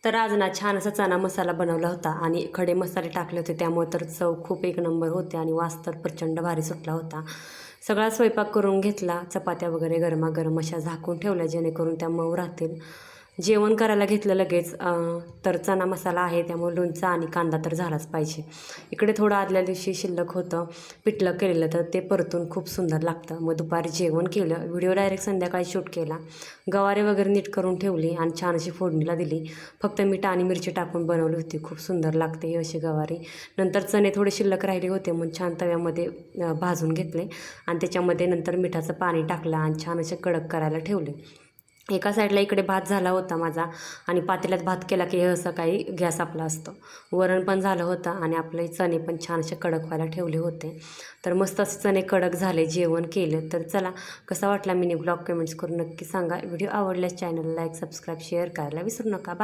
तर आज ना छान असा चणा मसाला बनवला होता आणि खडे मसाले टाकले होते, त्यामुळे तर चव खूप एक नंबर होते आणि वास तर प्रचंड भारी सुटला होता. सगळा स्वयंपाक करून घेतला, चपात्या वगैरे गरमागरम अशा झाकून ठेवल्या जेणेकरून त्या मऊ राहतील. जेवण करायला घेतलं लगेच. तर चणा मसाला आहे त्यामुळे लोणचं आणि कांदा तर झालाच पाहिजे. इकडे थोडं आदल्या दिवशी शिल्लक होतं पिठलं केलेलं, तर ते परतून खूप सुंदर लागतं. मग दुपारी जेवण केलं, व्हिडिओ डायरेक्ट संध्याकाळी शूट केला. गवारे वगैरे नीट करून ठेवली आणि छान अशी फोडणीला दिली. फक्त मीठ आणि मिरची टाकून बनवली होती, खूप सुंदर लागते ही अशी गवारी. नंतर चणे थोडे शिल्लक राहिले होते म्हणून छान तव्यामध्ये भाजून घेतले आणि त्याच्यामध्ये नंतर मिठाचं पाणी टाकलं आणि छान असे कडक करायला ठेवले. एका साईडला इकडे भात झाला होता माझा आणि पातेल्यात भात केला की हे सकाळी गॅस आपला असतो. वरण पण झालं होतं आणि आपले चणे पण छान असे कडक व्हायला ठेवले होते. तर मस्त असे चणे कडक झाले, जेवण केलं. तर चला, कसा वाटला मिनी ब्लॉग कमेंट्स करून नक्की सांगा. व्हिडिओ आवडल्यास चॅनलला लाईक सबस्क्राईब शेअर करायला विसरू नका. बाय.